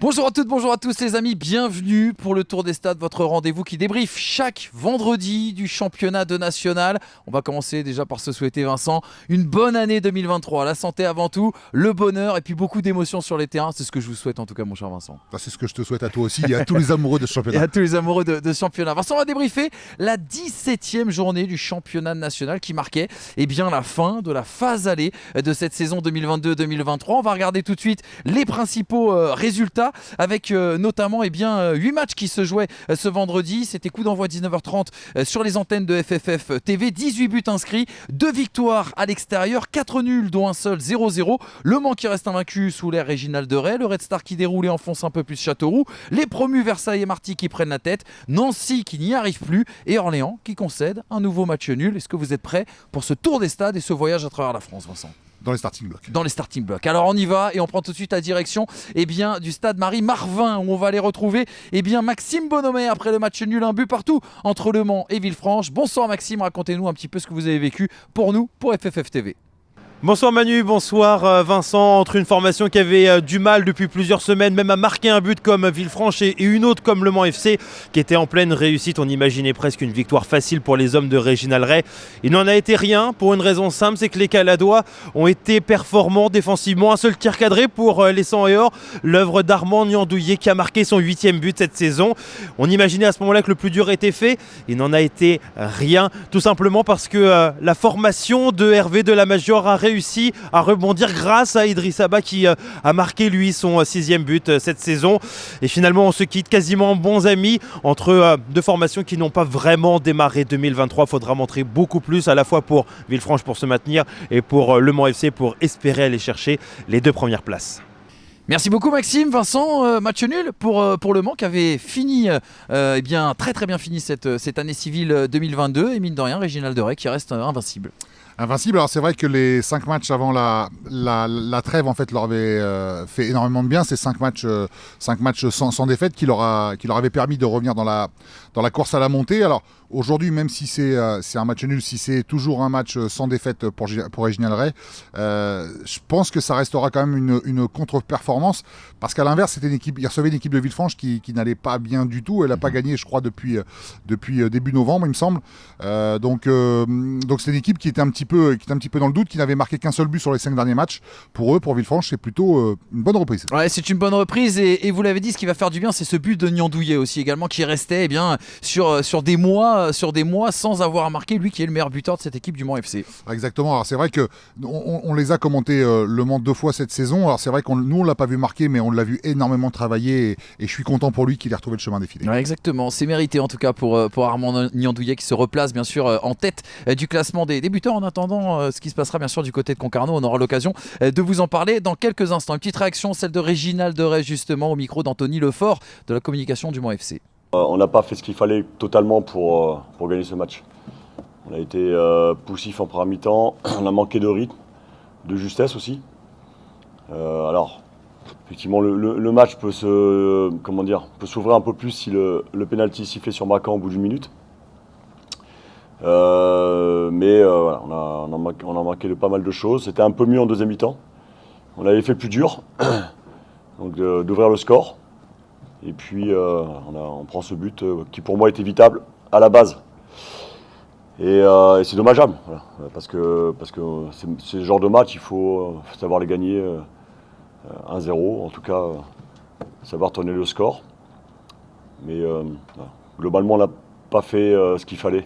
Bonjour à toutes, bonjour à tous les amis, bienvenue pour le Tour des Stades, votre rendez-vous qui débriefe chaque vendredi du championnat de national. On va commencer déjà par se souhaiter, Vincent, une bonne année 2023, la santé avant tout, le bonheur et puis beaucoup d'émotions sur les terrains. C'est ce que je vous souhaite en tout cas, mon cher Vincent. C'est ce que je te souhaite à toi aussi et à tous les amoureux de ce championnat. Et à tous les amoureux de ce championnat. Vincent, on va débriefer la 17e journée du championnat national qui marquait la fin de la phase allée de cette saison 2022-2023. On va regarder tout de suite les principaux résultats avec notamment 8 matchs qui se jouaient ce vendredi. C'était coup d'envoi 19h30 sur les antennes de FFF TV. 18 buts inscrits, 2 victoires à l'extérieur, 4 nuls dont un seul 0-0. Le Mans qui reste invaincu sous l'ère Réginald de Ray. Le Red Star qui déroule et enfonce un peu plus Châteauroux. Les promus Versailles et Marty qui prennent la tête. Nancy qui n'y arrive plus. Et Orléans qui concède un nouveau match nul. Est-ce que vous êtes prêts pour ce tour des stades et ce voyage à travers la France, Vincent ? Dans les starting blocks. Dans les starting blocks. Alors on y va et on prend tout de suite la direction du stade Marie-Marvin où on va aller retrouver Maxime Bonhomet après le match nul, un but partout entre Le Mans et Villefranche. Bonsoir Maxime, racontez-nous un petit peu ce que vous avez vécu pour nous, pour FFF TV. Bonsoir Manu, bonsoir Vincent. Entre une formation qui avait du mal depuis plusieurs semaines même à marquer un but comme Villefranche et une autre comme Le Mans FC qui était en pleine réussite, on imaginait presque une victoire facile pour les hommes de Réginald Ray. Il n'en a été rien pour une raison simple, c'est que les Caladois ont été performants défensivement. Un seul tir cadré pour les 100 et or, l'œuvre d'Armand Niandouillet qui a marqué son 8e but cette saison. On imaginait à ce moment-là que le plus dur était fait, il n'en a été rien, tout simplement parce que la formation de Hervé de la Major a réussi à rebondir grâce à Idriss Abba qui a marqué lui son 6e but cette saison. Et finalement on se quitte quasiment bons amis entre deux formations qui n'ont pas vraiment démarré 2023. Il faudra montrer beaucoup plus à la fois pour Villefranche pour se maintenir et pour Le Mans FC pour espérer aller chercher les 2 premières places. Merci beaucoup Maxime. Vincent, match nul pour Le Mans qui avait fini, très très bien fini cette année civile 2022 et mine de rien Réginald de Ray qui reste invincible. Invincible, alors c'est vrai que les 5 matchs avant la trêve en fait leur avaient fait énormément de bien. Ces 5 matchs sans défaite qui leur avaient permis de revenir dans la course à la montée. Alors aujourd'hui, même si c'est un match nul, si c'est toujours un match sans défaite pour Réginald Ray, je pense que ça restera quand même une contre-performance parce qu'à l'inverse, il recevait une équipe de Villefranche qui n'allait pas bien du tout. Elle n'a pas gagné, je crois, depuis début novembre, il me semble. Donc c'est une équipe qui était un petit peu dans le doute, qui n'avait marqué qu'un seul but sur les 5 derniers matchs. Pour eux, pour Villefranche, c'est plutôt une bonne reprise. Ouais, c'est une bonne reprise et vous l'avez dit, ce qui va faire du bien, c'est ce but de Niandouillet aussi également qui restait sur des mois sans avoir marqué, lui qui est le meilleur buteur de cette équipe du Mans FC. Exactement. Alors c'est vrai que on les a commentés Le Mans 2 fois cette saison. Alors c'est vrai nous on l'a pas vu marquer, mais on l'a vu énormément travailler et je suis content pour lui qu'il ait retrouvé le chemin défilé. Ouais, exactement. C'est mérité en tout cas pour Armand Niandouillet qui se replace bien sûr en tête du classement des buteurs. En attendant ce qui se passera bien sûr du côté de Concarneau, on aura l'occasion de vous en parler dans quelques instants. Une petite réaction, celle de Réginald de Ray justement au micro d'Anthony Lefort de la communication du Mans FC. On n'a pas fait ce qu'il fallait totalement pour gagner ce match. On a été poussif en première mi-temps, on a manqué de rythme, de justesse aussi. Alors, effectivement, le match peut s'ouvrir un peu plus si le pénalty sifflé sur Macan au bout d'une minute. Voilà, on a manqué de pas mal de choses. C'était un peu mieux en deuxième mi-temps. On avait fait plus dur, donc d'ouvrir le score. Et puis on prend ce but qui pour moi est évitable à la base. Et c'est dommageable, voilà, parce que c'est ce genre de match, il faut savoir les gagner 1-0, en tout cas savoir tourner le score. Mais globalement on n'a pas fait ce qu'il fallait.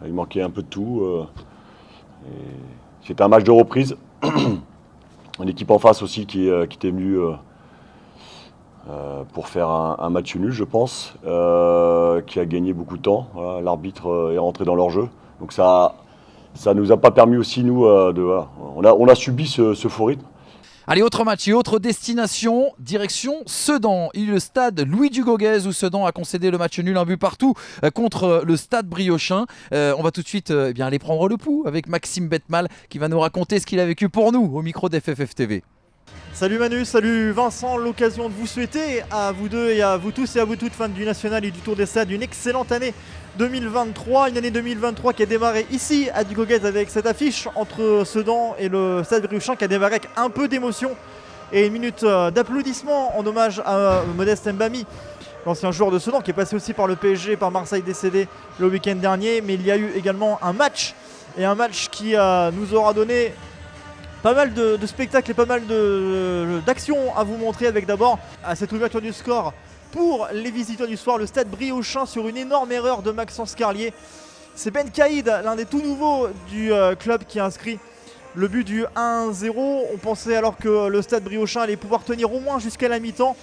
Il manquait un peu de tout. C'était un match de reprise. Une équipe en face aussi qui était venue pour faire un match nul, je pense, qui a gagné beaucoup de temps. Voilà, l'arbitre est rentré dans leur jeu. Donc ça nous a pas permis aussi, nous, on a subi ce faux rythme. Allez, autre match et autre destination, direction Sedan. Il y a eu le stade Louis Dugauguez où Sedan a concédé le match nul, un but partout contre le stade Briochin. On va tout de suite aller prendre le pouls avec Maxime Betmal qui va nous raconter ce qu'il a vécu pour nous au micro d'FFF TV. Salut Manu, salut Vincent, l'occasion de vous souhaiter à vous deux et à vous tous et à vous toutes fans du National et du Tour des Stades une excellente année 2023, une année 2023 qui a démarré ici à Dugauguez avec cette affiche entre Sedan et le Stade Briochin qui a démarré avec un peu d'émotion Et une minute d'applaudissements en hommage à Modeste Mbami, l'ancien joueur de Sedan qui est passé aussi par le PSG, par Marseille décédé le week-end dernier. Mais il y a eu également un match qui nous aura donné pas mal de spectacles et pas mal d'actions à vous montrer, avec d'abord à cette ouverture du score pour les visiteurs du soir, le Stade Briochin sur une énorme erreur de Maxence Carlier. C'est Ben Caïd, l'un des tout nouveaux du club, qui a inscrit le but du 1-0. On pensait alors que le Stade Briochin allait pouvoir tenir au moins jusqu'à la mi-temps.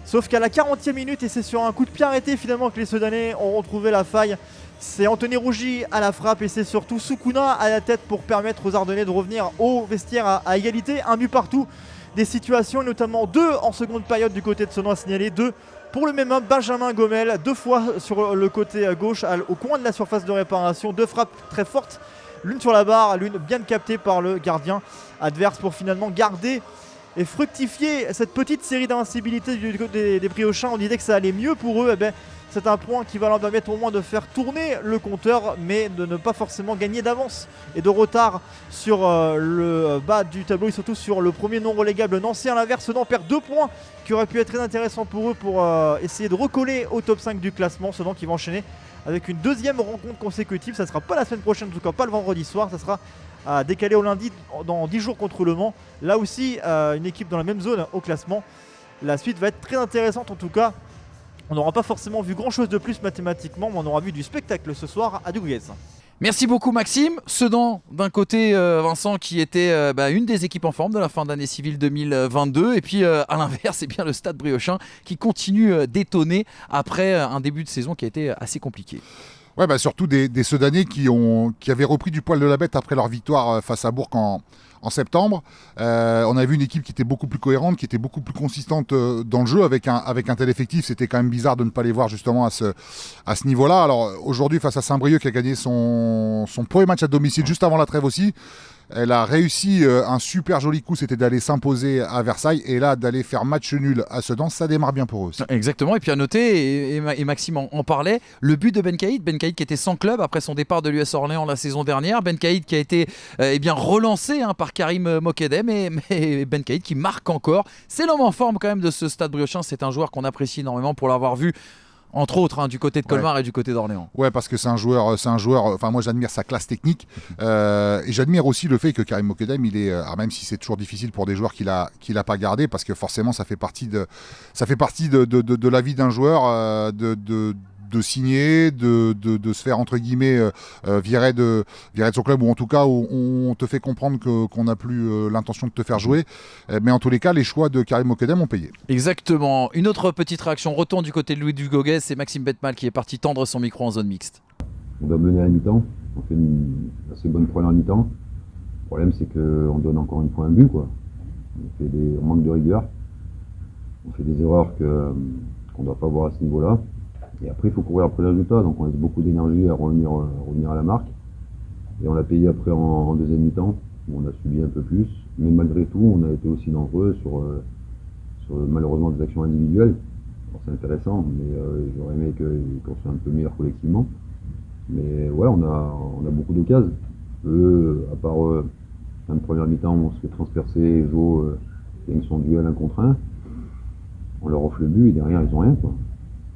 Sauf qu'à la 40e minute, et c'est sur un coup de pied arrêté finalement que les Sedanais ont retrouvé la faille. C'est Anthony Rougy à la frappe et c'est surtout Soukouna à la tête pour permettre aux Ardennais de revenir au vestiaire à égalité. Un but partout, des situations, notamment 2 en seconde période du côté de Sedan à signaler, 2 pour le même homme, Benjamin Gomel, 2 fois sur le côté gauche au coin de la surface de réparation, 2 frappes très fortes, l'une sur la barre, l'une bien captée par le gardien adverse pour finalement garder et fructifier cette petite série d'invincibilité du côté des Briochins. On disait que ça allait mieux pour eux, c'est un point qui va leur permettre au moins de faire tourner le compteur, mais de ne pas forcément gagner d'avance et de retard sur le bas du tableau et surtout sur le premier non relégable Nancy. À l'inverse, Sedan perd 2 points qui auraient pu être très intéressants pour eux pour essayer de recoller au top 5 du classement. Sedan qui va enchaîner avec une deuxième rencontre consécutive. Ça ne sera pas la semaine prochaine, en tout cas pas le vendredi soir, ça sera décalé au lundi dans 10 jours contre Le Mans. Là aussi, une équipe dans la même zone au classement. La suite va être très intéressante en tout cas. On n'aura pas forcément vu grand chose de plus mathématiquement, mais on aura vu du spectacle ce soir à Douguez. Merci beaucoup Maxime. Sedan d'un côté, Vincent, qui était une des équipes en forme de la fin d'année civile 2022, et puis à l'inverse, c'est bien le Stade Briochin qui continue d'étonner après un début de saison qui a été assez compliqué. Ouais, surtout des Sedanais qui avaient repris du poil de la bête après leur victoire face à Bourg en septembre. On a vu une équipe qui était beaucoup plus cohérente, qui était beaucoup plus consistante dans le jeu avec un tel effectif. C'était quand même bizarre de ne pas les voir justement à ce niveau-là. Alors aujourd'hui, face à Saint-Brieuc qui a gagné son premier match à domicile juste avant la trêve aussi, elle a réussi un super joli coup, c'était d'aller s'imposer à Versailles, et là d'aller faire match nul à Sedan, ça démarre bien pour eux aussi. Exactement, et puis à noter, et Maxime en parlait, le but de Ben Caïd qui était sans club après son départ de l'US Orléans la saison dernière. Ben Caïd qui a été relancé par Karim Mokedem, mais Ben Caïd qui marque encore. C'est l'homme en forme quand même de ce Stade Briochin, c'est un joueur qu'on apprécie énormément pour l'avoir vu entre autres du côté de Colmar et du côté d'Orléans. Ouais, parce que c'est un joueur, enfin moi j'admire sa classe technique et j'admire aussi le fait que Karim Mokedem, même si c'est toujours difficile pour des joueurs qu'il a pas gardé, parce que forcément ça fait partie de la vie d'un joueur de signer, de se faire entre guillemets virer de son club, ou en tout cas où on te fait comprendre qu'on n'a plus l'intention de te faire jouer, mais en tous les cas les choix de Karim Mokedem ont payé. Exactement. Une autre petite réaction, retourne du côté de Louis Dugoguez, c'est Maxime Betmal qui est parti tendre son micro en zone mixte. On doit mener à la mi-temps, on fait une assez bonne première mi-temps. Le problème c'est qu'on donne encore une fois un but, quoi. On manque de rigueur, on fait des erreurs qu'on ne doit pas voir à ce niveau-là. Et après, il faut courir après le résultat, donc on laisse beaucoup d'énergie à revenir à la marque. Et on l'a payé après en deuxième mi-temps, où on a subi un peu plus. Mais malgré tout, on a été aussi dangereux sur malheureusement des actions individuelles. Alors, c'est intéressant, mais j'aurais aimé qu'on soit un peu meilleur collectivement. Mais ouais, on a beaucoup d'occasions. Eux, à part une première mi-temps, on se fait transpercer, Jo gagne son duel 1 contre 1. On leur offre le but et derrière, ils n'ont rien, quoi.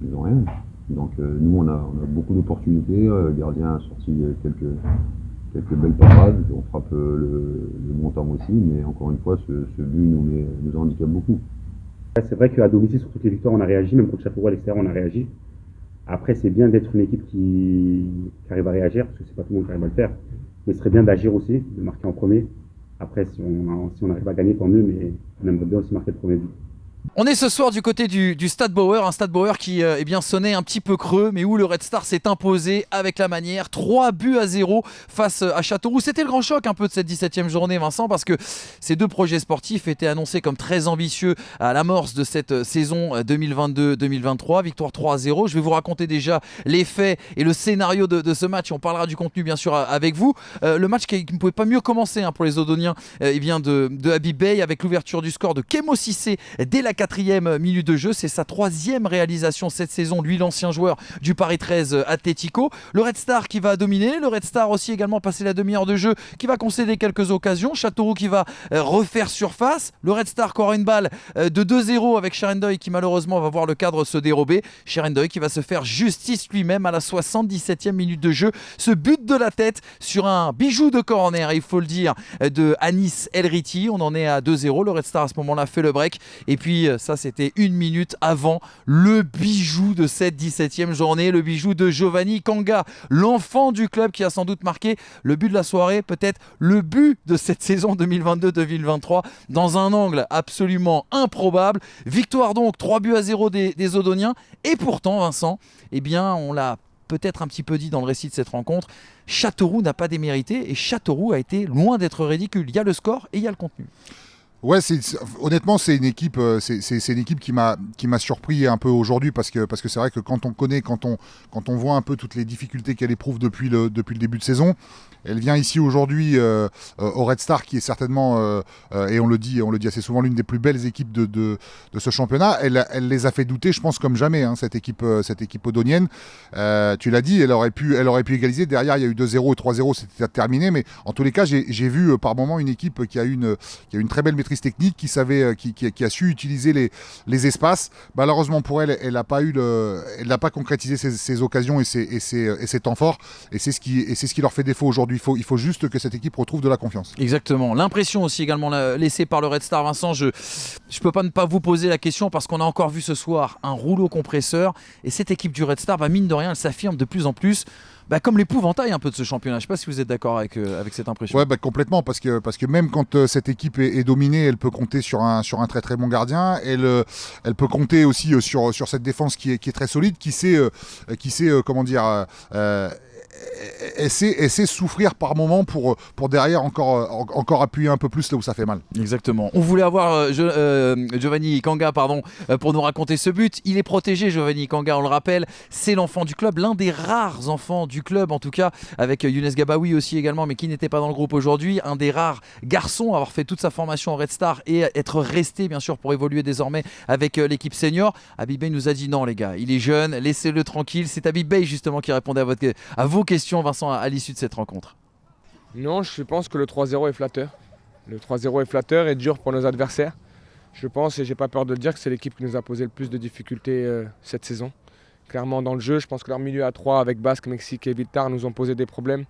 Ils n'ont rien. Donc nous, on a beaucoup d'opportunités. Le gardien a sorti quelques belles parades. On frappe le montant aussi, mais encore une fois, ce but nous handicape beaucoup. C'est vrai qu'à domicile, sur toutes les victoires, on a réagi. Même contre Châteauroux à l'extérieur, on a réagi. Après, c'est bien d'être une équipe qui arrive à réagir, parce que c'est pas tout le monde qui arrive à le faire. Mais ce serait bien d'agir aussi, de marquer en premier. Après, si on arrive à gagner, tant mieux, mais on aimerait bien aussi marquer le premier but. On est ce soir du côté du Stade Bauer, un Stade Bauer qui sonnait un petit peu creux, mais où le Red Star s'est imposé avec la manière. 3-0 face à Châteauroux. C'était le grand choc un peu de cette 17e journée, Vincent, parce que ces deux projets sportifs étaient annoncés comme très ambitieux à l'amorce de cette saison 2022-2023. Victoire 3-0. Je vais vous raconter déjà les faits et le scénario de ce match. On parlera du contenu bien sûr avec vous. Le match qui ne pouvait pas mieux commencer pour les Odoniens de Habib Bey, avec l'ouverture du score de Kemo Cissé dès la la 4e minute de jeu. C'est sa 3e réalisation cette saison, lui l'ancien joueur du Paris 13 Atlético. Le Red Star qui va dominer, le Red Star aussi également passer la demi-heure de jeu, qui va concéder quelques occasions. Châteauroux qui va refaire surface. Le Red Star qui aura une balle de 2-0 avec Cherendoy qui malheureusement va voir le cadre se dérober. Cherendoy qui va se faire justice lui-même à la 77e minute de jeu. Ce but de la tête sur un bijou de corner, il faut le dire, de Anis Elriti. On en est à 2-0. Le Red Star à ce moment-là fait le break. Et puis ça c'était une minute avant le bijou de cette 17e journée, le bijou de Giovanni Kanga, l'enfant du club qui a sans doute marqué le but de la soirée, peut-être le but de cette saison 2022-2023 dans un angle absolument improbable. Victoire donc 3-0 des Odoniens. Et pourtant Vincent, eh bien on l'a peut-être un petit peu dit dans le récit de cette rencontre, Châteauroux n'a pas démérité et Châteauroux a été loin d'être ridicule. Il y a le score et il y a le contenu. Ouais, honnêtement, c'est une équipe qui m'a surpris un peu aujourd'hui parce que c'est vrai que quand on voit un peu toutes les difficultés qu'elle éprouve depuis le début de saison, elle vient ici aujourd'hui au Red Star qui est certainement et on le dit assez souvent l'une des plus belles équipes de ce championnat. Elle les a fait douter, je pense comme jamais, hein, cette équipe odonienne. Tu l'as dit, elle aurait pu égaliser. Derrière, il y a eu 2-0 et 3-0, c'était terminé. Mais en tous les cas, j'ai vu par moment une équipe qui a une très belle maîtrise technique, qui a su utiliser les espaces. Malheureusement pour elle, elle n'a pas concrétisé ses occasions et ses temps forts. Et c'est ce qui leur fait défaut aujourd'hui. Il faut juste que cette équipe retrouve de la confiance. Exactement. L'impression aussi également laissée par le Red Star, Vincent, je peux pas ne pas vous poser la question parce qu'on a encore vu ce soir un rouleau compresseur et cette équipe du Red Star, mine de rien, elle s'affirme de plus en plus comme l'épouvantail un peu de ce championnat. Je ne sais pas si vous êtes d'accord avec cette impression. Ouais, complètement, parce que même quand cette équipe est dominée, elle peut compter sur un très très bon gardien. Elle peut compter aussi sur cette défense qui est très solide, qui sait comment dire. Essaie souffrir par moment pour derrière encore appuyer un peu plus là où ça fait mal. Exactement. On voulait avoir Giovanni Kanga pour nous raconter ce but. Il est protégé, Giovanni Kanga, on le rappelle. C'est l'enfant du club, l'un des rares enfants du club en tout cas, avec Younes Gabaoui aussi également, mais qui n'était pas dans le groupe aujourd'hui. Un des rares garçons à avoir fait toute sa formation au Red Star et être resté bien sûr pour évoluer désormais avec l'équipe senior. Habib Bey nous a dit non les gars, il est jeune, laissez-le tranquille. C'est Habib Bey justement qui répondait à vos questions, Vincent, à l'issue de cette rencontre. Non, je pense que le 3-0 est flatteur. Le 3-0 est flatteur et dur pour nos adversaires. Je pense, et j'ai pas peur de le dire, que c'est l'équipe qui nous a posé le plus de difficultés cette saison. Clairement dans le jeu, je pense que leur milieu à 3 avec Basque, Mexique et Viltar nous ont posé des problèmes.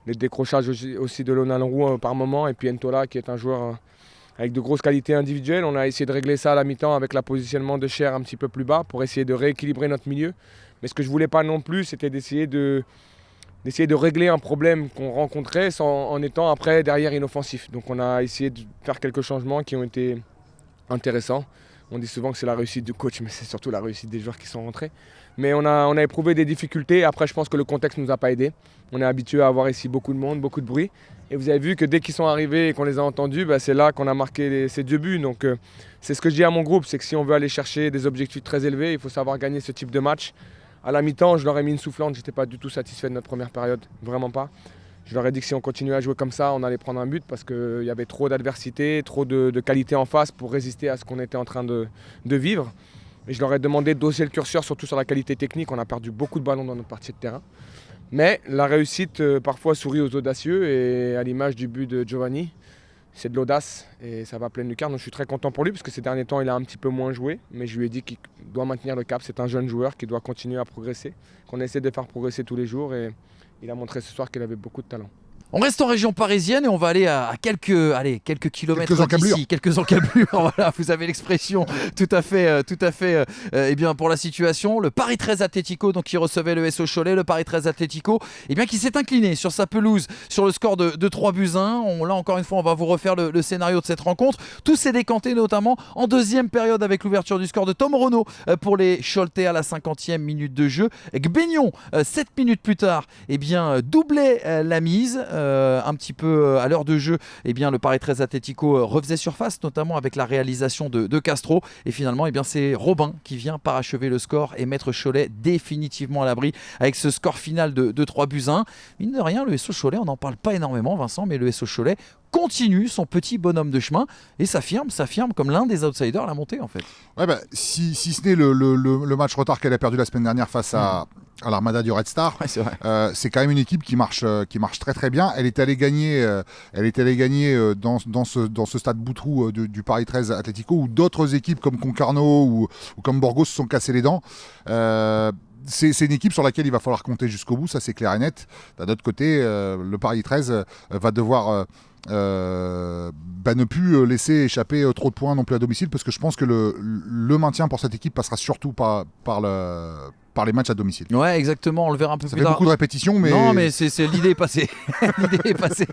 Les décrochages aussi de Lonal Roux par moment et puis Ntola qui est un joueur avec de grosses qualités individuelles. On a essayé de régler ça à la mi-temps avec le positionnement de Cher un petit peu plus bas pour essayer de rééquilibrer notre milieu. Mais ce que je voulais pas non plus, c'était d'essayer de régler un problème qu'on rencontrait en étant après derrière inoffensif. Donc on a essayé de faire quelques changements qui ont été intéressants. On dit souvent que c'est la réussite du coach, mais c'est surtout la réussite des joueurs qui sont rentrés. Mais on a éprouvé des difficultés. Après, je pense que le contexte ne nous a pas aidés. On est habitué à avoir ici beaucoup de monde, beaucoup de bruit. Et vous avez vu que dès qu'ils sont arrivés et qu'on les a entendus, c'est là qu'on a marqué ces 2 buts. Donc c'est ce que je dis à mon groupe, c'est que si on veut aller chercher des objectifs très élevés, il faut savoir gagner ce type de match. À la mi-temps, je leur ai mis une soufflante, je n'étais pas du tout satisfait de notre première période, vraiment pas. Je leur ai dit que si on continuait à jouer comme ça, on allait prendre un but parce qu'il y avait trop d'adversité, trop de qualité en face pour résister à ce qu'on était en train de vivre. Et je leur ai demandé d'oser le curseur, surtout sur la qualité technique. On a perdu beaucoup de ballons dans notre partie de terrain. Mais la réussite parfois sourit aux audacieux et à l'image du but de Giovanni, c'est de l'audace et ça va plein lucarne. Donc je suis très content pour lui parce que ces derniers temps il a un petit peu moins joué, mais je lui ai dit qu'il doit maintenir le cap. C'est un jeune joueur qui doit continuer à progresser, qu'on essaie de faire progresser tous les jours et il a montré ce soir qu'il avait beaucoup de talent. On reste en région parisienne et on va aller à quelques kilomètres d'ici, quelques encablures. Voilà, vous avez l'expression tout à fait. Pour la situation, le Paris 13 Atlético donc qui recevait le SO Cholet, le Paris 13 Atlético, qui s'est incliné sur sa pelouse sur le score de 3-1. Là encore une fois, on va vous refaire le scénario de cette rencontre. Tout s'est décanté notamment en deuxième période avec l'ouverture du score de Tom Renaud pour les Choletais à la 50e minute de jeu. Gbegnon, 7 minutes plus tard, doublait la mise. Un petit peu à l'heure de jeu, le Paris 13 Atlético refaisait surface, notamment avec la réalisation de Castro. Et finalement, c'est Robin qui vient parachever le score et mettre Cholet définitivement à l'abri avec ce score final de 3-1. Mine de rien, le SO Cholet, on n'en parle pas énormément, Vincent, mais le SO Cholet continue son petit bonhomme de chemin et s'affirme comme l'un des outsiders à la montée en fait. Ouais, bah, si ce n'est le match retard qu'elle a perdu la semaine dernière face à l'Armada du Red Star, Ouais, c'est vrai. c'est quand même une équipe qui marche très très bien. Elle est allée gagner, dans ce stade Boutroux du Paris 13 Atlético, où d'autres équipes comme Concarneau ou comme Borgo se sont cassés les dents. C'est une équipe sur laquelle il va falloir compter jusqu'au bout, ça c'est clair et net. D'un autre côté, le Paris 13 va devoir ne plus laisser échapper trop de points non plus à domicile, parce que je pense que le maintien pour cette équipe passera surtout par les matchs à domicile. Ouais, exactement, on le verra un peu Ça plus fait tard. beaucoup de répétitions, mais... Non, mais l'idée est passée. L'idée est passée.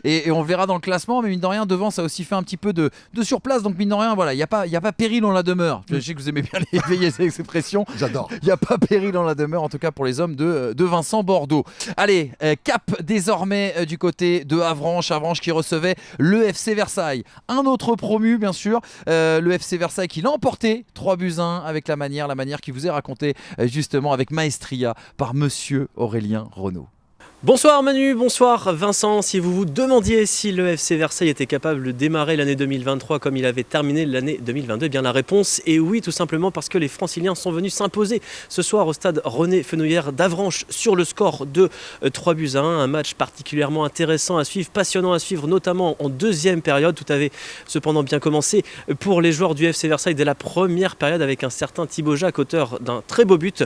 Et on le verra dans le classement, mais mine de rien, devant, ça a aussi fait un petit peu de surplace. Donc, mine de rien, voilà, il n'y a pas péril en la demeure. Je sais que vous aimez bien les veiller ces expressions. J'adore. Il n'y a pas péril en la demeure, en tout cas pour les hommes de Vincent Bordeaux. Allez, cap désormais du côté de Avranches qui recevait le FC Versailles. Un autre promu, bien sûr, le FC Versailles qui l'a emporté 3-1 avec la manière qui vous est racontée justement avec maestria par monsieur Aurélien Renaud. Bonsoir Manu, bonsoir Vincent. Si vous vous demandiez si le FC Versailles était capable de démarrer l'année 2023 comme il avait terminé l'année 2022, eh bien la réponse est oui, tout simplement parce que les Franciliens sont venus s'imposer ce soir au stade René Fenouillère d'Avranches sur le score de 3-1. Un match particulièrement intéressant à suivre, passionnant à suivre, notamment en deuxième période. Tout avait cependant bien commencé pour les joueurs du FC Versailles dès la première période avec un certain Thibaut Jacques, auteur d'un très beau but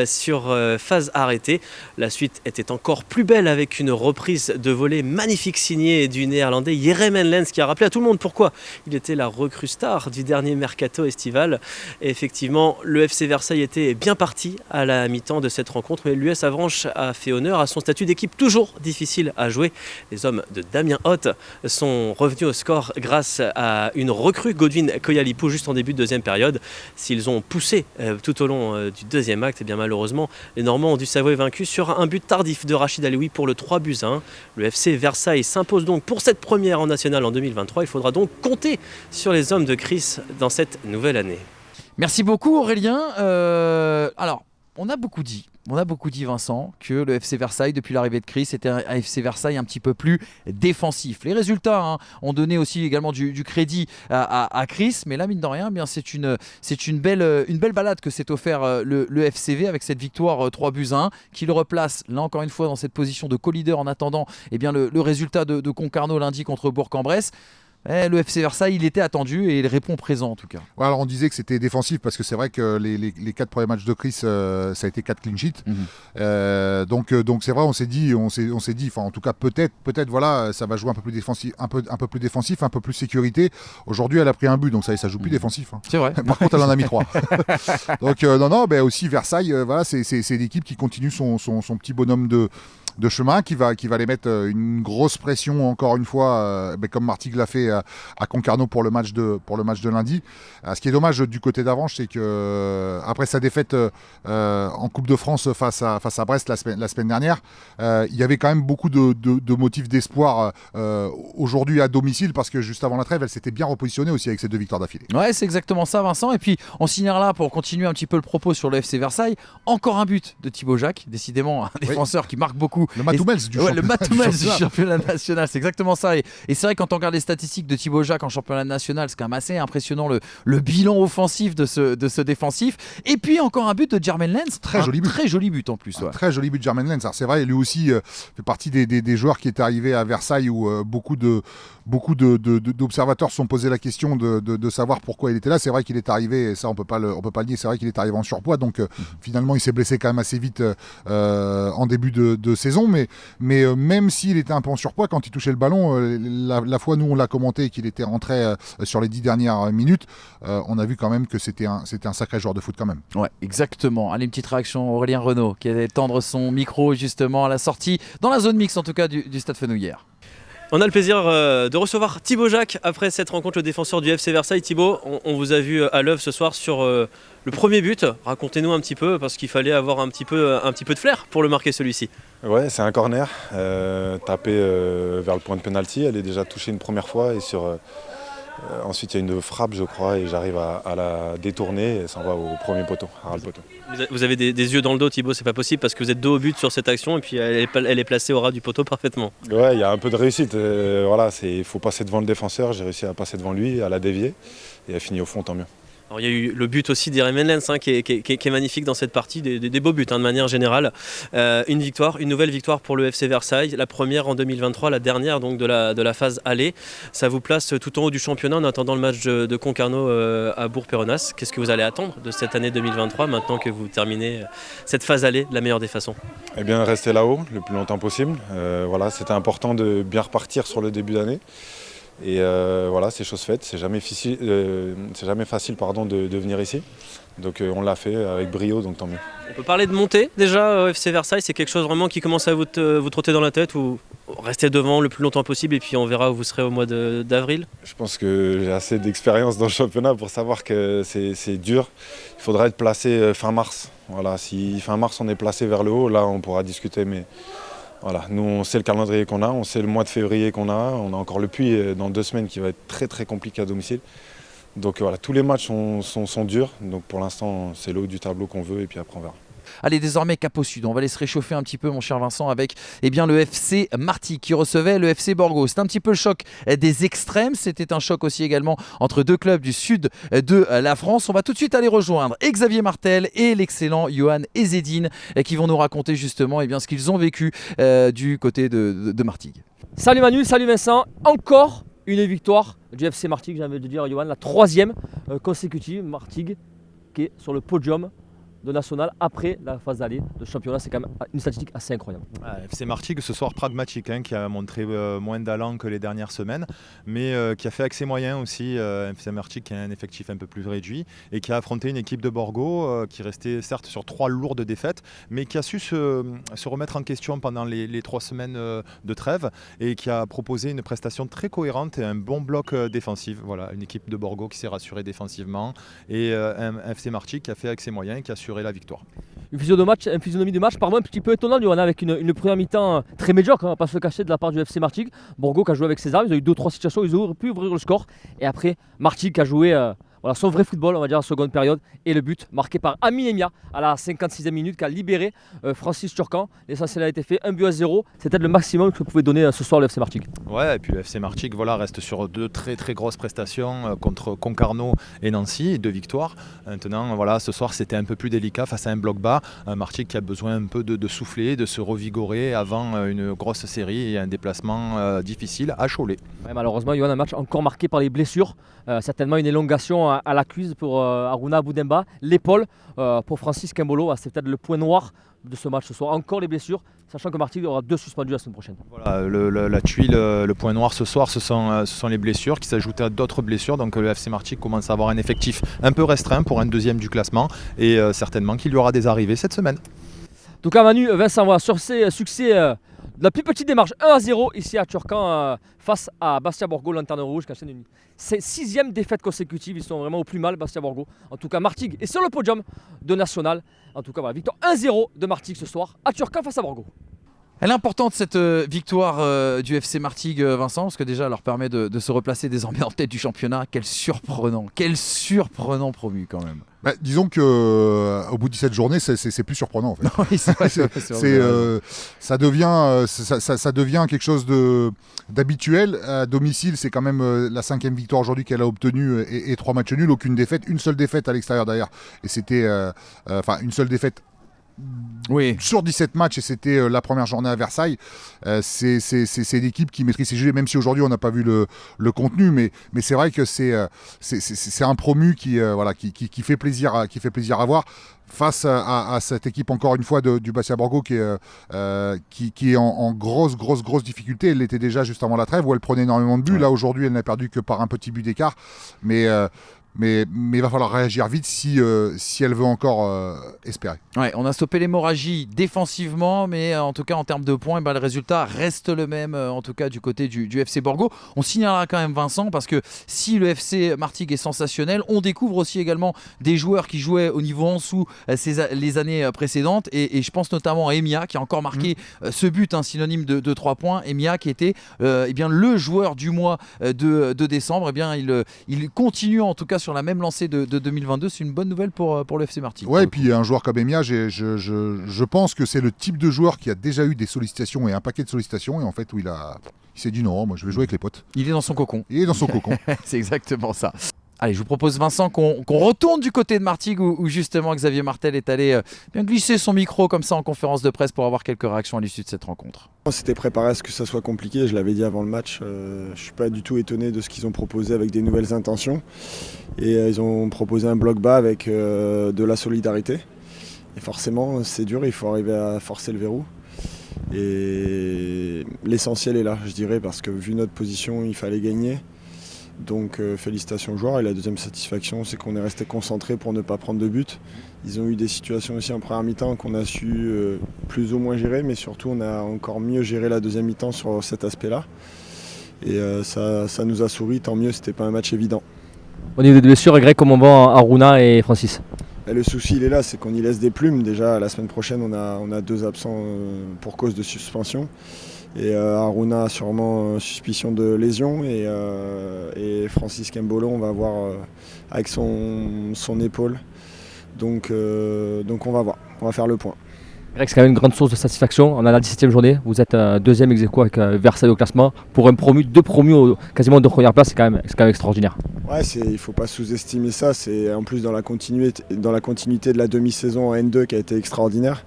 sur phase arrêtée. La suite était encore plus belle avec une reprise de volée magnifique signée du néerlandais Jeremen Lens, qui a rappelé à tout le monde pourquoi il était la recrue star du dernier mercato estival. Et effectivement, le FC Versailles était bien parti à la mi-temps de cette rencontre, mais l'US Avranches a fait honneur à son statut d'équipe toujours difficile à jouer. Les hommes de Damien Hoth sont revenus au score grâce à une recrue, Godwin Koyalipou, juste en début de deuxième période. S'ils ont poussé tout au long du deuxième acte, et bien malheureusement, les Normands ont dû s'avouer vaincus sur un but tardif de Rachid Alioui pour le 3-1. Le FC Versailles s'impose donc pour cette première en national en 2023. Il faudra donc compter sur les hommes de Chris dans cette nouvelle année. Merci beaucoup Aurélien. Alors, on a beaucoup dit, Vincent, que le FC Versailles, depuis l'arrivée de Chris, était un FC Versailles un petit peu plus défensif. Les résultats ont donné aussi également du crédit à Chris, mais là, mine de rien, bien, c'est une belle balade que s'est offert le FCV avec cette victoire 3-1, qui le replace, là encore une fois, dans cette position de co-leader en attendant le résultat de Concarneau lundi contre Bourg-en-Bresse. Le FC Versailles, il était attendu et il répond présent en tout cas. Ouais, alors on disait que c'était défensif parce que c'est vrai que les 4 premiers matchs de Chris, ça a été 4 clean sheets. Donc c'est vrai, on s'est dit, enfin en tout cas peut-être voilà, ça va jouer un peu plus défensif, un peu défensif, un peu plus sécurité. Aujourd'hui, elle a pris un but, donc ça joue plus défensif. Hein. C'est vrai. Par contre, elle en a mis 3. Donc aussi Versailles, voilà, c'est l'équipe qui continue son petit bonhomme de chemin, qui va les mettre une grosse pression encore une fois, comme Martigues l'a fait à Concarneau pour le match de lundi. Ce qui est dommage du côté d'Avranches, c'est que après sa défaite en Coupe de France face à Brest la semaine dernière, il y avait quand même beaucoup de motifs d'espoir aujourd'hui à domicile, parce que juste avant la trêve, elle s'était bien repositionnée aussi avec ces 2 victoires d'affilée. Ouais, c'est exactement ça, Vincent. Et puis on signalera, pour continuer un petit peu le propos sur le FC Versailles, encore un but de Thibaut Jacques, décidément un défenseur qui marque beaucoup. Le Matoumels du championnat national, c'est exactement ça. Et c'est vrai, quand on regarde les statistiques de Thibaut Jacques en championnat national, c'est quand même assez impressionnant le bilan offensif de ce défensif. Et puis encore un but de Jeremen Lens, très joli but en plus. Ouais. Très joli but de Jeremen Lens. Alors c'est vrai, lui aussi fait partie des joueurs qui étaient arrivés à Versailles où beaucoup d'observateurs se sont posé la question de savoir pourquoi il était là. C'est vrai qu'il est arrivé, et ça on peut pas le nier, c'est vrai qu'il est arrivé en surpoids, donc finalement il s'est blessé quand même assez vite en début de saison, mais même s'il était un peu en surpoids, quand il touchait le ballon, la fois nous on l'a commenté qu'il était rentré sur les 10 dernières minutes, on a vu quand même que c'était un sacré joueur de foot quand même. Ouais, exactement. Allez, une petite réaction, Aurélien Renaud qui allait tendre son micro justement à la sortie, dans la zone mixte en tout cas du stade Fenouillère. On a le plaisir de recevoir Thibaut Jacques après cette rencontre, le défenseur du FC Versailles. Thibaut, on vous a vu à l'œuvre ce soir sur le premier but. Racontez-nous un petit peu, parce qu'il fallait avoir un petit peu de flair pour le marquer, celui-ci. Ouais, c'est un corner tapé vers le point de pénalty. Elle est déjà touchée une première fois, et Ensuite, il y a une frappe, je crois, et j'arrive à la détourner et ça va au premier poteau, à ras le poteau. Vous avez des yeux dans le dos, Thibaut, c'est pas possible parce que vous êtes dos au but sur cette action et puis elle est placée au ras du poteau parfaitement. Ouais, il y a un peu de réussite. Voilà, il faut passer devant le défenseur. J'ai réussi à passer devant lui, à la dévier et à finir au fond, tant mieux. Alors, il y a eu le but aussi d'Irem Lens qui est magnifique dans cette partie, des beaux buts de manière générale. Une nouvelle victoire pour le FC Versailles, la première en 2023, la dernière donc de la phase aller. Ça vous place tout en haut du championnat en attendant le match de Concarneau à Bourg-Péronnas. Qu'est-ce que vous allez attendre de cette année 2023 maintenant que vous terminez cette phase aller de la meilleure des façons? Eh bien, rester là-haut le plus longtemps possible. Voilà, c'était important de bien repartir sur le début d'année. Et voilà, c'est chose faite, c'est jamais facile de venir ici. Donc on l'a fait avec brio, donc tant mieux. On peut parler de montée déjà au FC Versailles, c'est quelque chose vraiment qui commence à vous trotter dans la tête ou rester devant le plus longtemps possible et puis on verra où vous serez au mois d'avril? Je pense que j'ai assez d'expérience dans le championnat pour savoir que c'est dur. Il faudra être placé fin mars. Voilà, si fin mars on est placé vers le haut, là on pourra discuter. Mais voilà, nous on sait le calendrier qu'on a, on sait le mois de février qu'on a. On a encore le Puy dans 2 semaines qui va être très très compliqué à domicile. Donc voilà, tous les matchs sont durs. Donc pour l'instant, c'est le haut du tableau qu'on veut et puis après on verra. Allez, désormais cap au sud, on va aller se réchauffer un petit peu mon cher Vincent avec le FC Martigues qui recevait le FC Borgo. C'était un petit peu le choc des extrêmes, c'était un choc aussi également entre 2 clubs du sud de la France. On va tout de suite aller rejoindre Xavier Martel et l'excellent Johan Ezzedine qui vont nous raconter justement ce qu'ils ont vécu du côté de Martigues. Salut Manu, salut Vincent, encore une victoire du FC Martigues, j'ai envie de dire Johan, la 3e consécutive, Martigues qui est sur le podium de national après la phase d'aller de championnat. C'est quand même une statistique assez incroyable. FC Martigues ce soir pragmatique, qui a montré moins d'allant que les dernières semaines, mais qui a fait accès moyen aussi. FC Martigues qui a un effectif un peu plus réduit et qui a affronté une équipe de Borgo qui restait certes sur 3 lourdes défaites, mais qui a su se remettre en question pendant les 3 semaines de trêve et qui a proposé une prestation très cohérente et un bon bloc défensif. Voilà, une équipe de Borgo qui s'est rassurée défensivement et un FC Martigues qui a fait accès moyen et qui a assuré la victoire. Une physionomie de match un petit peu étonnante, avec une première mi-temps très médiocre, on ne va pas se cacher, de la part du FC Martigues. Borgo qui a joué avec ses armes, ils ont eu 2-3 situations, ils auraient pu ouvrir le score. Et après, Martigues qui a joué son vrai football, on va dire, en seconde période. Et le but marqué par Ami Emia à la 56e minute qui a libéré Francis Turcan. L'essentiel a été fait, 1-0. C'est peut-être le maximum que pouvait donner ce soir le FC Martigues. Ouais, et puis le FC Martigues reste sur 2 très très grosses prestations contre Concarneau et Nancy, 2 victoires. Maintenant, ce soir c'était un peu plus délicat face à un bloc bas. Un Martigues qui a besoin un peu de souffler, de se revigorer avant une grosse série et un déplacement difficile à Cholet. Ouais, malheureusement, il y a un match encore marqué par les blessures. Certainement une élongation à la cuisse pour Aruna Boudemba. L'épaule pour Francis Kimbolo. C'est peut-être le point noir de ce match ce soir. Encore les blessures, sachant que Martigues aura 2 suspendus la semaine prochaine. Voilà, la tuile, le point noir ce soir, ce sont les blessures qui s'ajoutent à d'autres blessures. Donc le FC Martigues commence à avoir un effectif un peu restreint pour un 2e du classement et certainement qu'il y aura des arrivées cette semaine. En tout cas, Manu, Vincent, voilà, sur ces succès de la plus petite démarche, 1-0 ici à Turcan face à Bastia Borgo, Lanterne Rouge, qui enchaîne une 6e défaite consécutive. Ils sont vraiment au plus mal, Bastia Borgo. En tout cas, Martigues est sur le podium de national. En tout cas, voilà, victoire 1-0 de Martigues ce soir à Turcan face à Borgo. Elle est importante cette victoire du FC Martigues, Vincent, parce que déjà elle leur permet de se replacer désormais en tête du championnat. Quel surprenant promu quand même. Disons qu'au bout de 17 journées, c'est plus surprenant en fait. Oui, c'est vrai, ça devient quelque chose d'habituel. À domicile, c'est quand même la 5e victoire aujourd'hui qu'elle a obtenue et 3 matchs nuls, aucune défaite, une seule défaite à l'extérieur d'ailleurs. Et c'était une seule défaite sur 17 matchs et c'était la première journée à Versailles. C'est l'équipe qui maîtrise ses jeux, même si aujourd'hui on n'a pas vu le contenu, mais c'est vrai que c'est un promu qui fait plaisir à voir face à cette équipe encore une fois du Bastia Borgo qui est en grosse difficulté. Elle l'était déjà juste avant la trêve où elle prenait énormément de buts. Là aujourd'hui elle n'a perdu que par un petit but d'écart, mais Mais il va falloir réagir vite si elle veut encore espérer. Ouais, on a stoppé l'hémorragie défensivement, mais en tout cas en termes de points, le résultat reste le même, en tout cas du côté du FC Borgo. On signalera quand même Vincent, parce que si le FC Martigues est sensationnel, on découvre aussi également des joueurs qui jouaient au niveau en dessous les années précédentes, et je pense notamment à Emia qui a encore marqué ce but, synonyme de 3 points. Emia qui était le joueur du mois de décembre. Il continue en tout cas sur la même lancée de 2022. C'est une bonne nouvelle pour le FC Martigues. Ouais, et puis un joueur comme Emia, je pense que c'est le type de joueur qui a déjà eu des sollicitations et un paquet de sollicitations, et en fait où il s'est dit non, moi je vais jouer avec les potes. Il est dans son cocon. C'est exactement ça. Allez, je vous propose, Vincent, qu'on retourne du côté de Martigues où justement Xavier Martel est allé bien glisser son micro comme ça en conférence de presse pour avoir quelques réactions à l'issue de cette rencontre. On s'était préparé à ce que ça soit compliqué, je l'avais dit avant le match. Je ne suis pas du tout étonné de ce qu'ils ont proposé avec des nouvelles intentions. Et ils ont proposé un bloc bas avec de la solidarité. Et forcément, c'est dur, il faut arriver à forcer le verrou. Et l'essentiel est là, je dirais, parce que vu notre position, il fallait gagner. Donc félicitations aux joueurs. Et la deuxième satisfaction, c'est qu'on est resté concentré pour ne pas prendre de but. Ils ont eu des situations aussi en première mi-temps qu'on a su plus ou moins gérer, mais surtout on a encore mieux géré la deuxième mi-temps sur cet aspect-là. Et ça nous a souri, tant mieux, c'était pas un match évident. Au niveau des blessures, Greg, comment vont Aruna et Francis? Et le souci il est là, c'est qu'on y laisse des plumes. Déjà la semaine prochaine on a 2 absents pour cause de suspension. Et Aruna a sûrement suspicion de lésion, et Francis Kembolo on va voir avec son épaule. Donc on va voir, on va faire le point. Greg, c'est quand même une grande source de satisfaction. On a la 17e journée, vous êtes deuxième ex aequo avec Versailles au classement. Pour un promu, 2 promus quasiment de première place, c'est quand même extraordinaire. Ouais, il ne faut pas sous-estimer ça. C'est en plus dans la continuité de la demi-saison en N2 qui a été extraordinaire.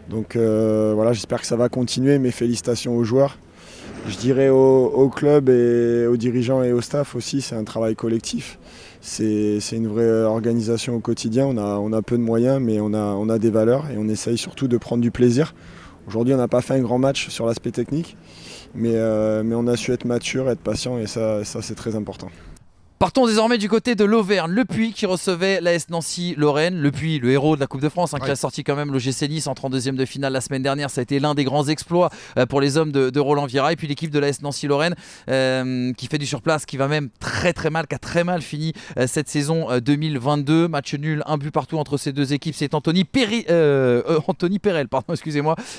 Donc voilà, j'espère que ça va continuer. Mes félicitations aux joueurs. Je dirais au club et aux dirigeants et au staff aussi, c'est un travail collectif. C'est une vraie organisation au quotidien. On a peu de moyens, mais on a des valeurs et on essaye surtout de prendre du plaisir. Aujourd'hui, on n'a pas fait un grand match sur l'aspect technique, mais on a su être mature, être patient, et ça c'est très important. Partons désormais du côté de l'Auvergne, le Puy qui recevait l'AS Nancy-Lorraine. Le Puy, le héros de la Coupe de France, qui a sorti quand même l'OGC Nice en 32e de finale la semaine dernière. Ça a été l'un des grands exploits pour les hommes de Roland Vira. Et puis l'équipe de l'AS Nancy-Lorraine qui fait du surplace, qui va même qui a très mal fini cette saison 2022. Match nul, 1 but partout entre ces deux équipes. C'est Anthony Perel,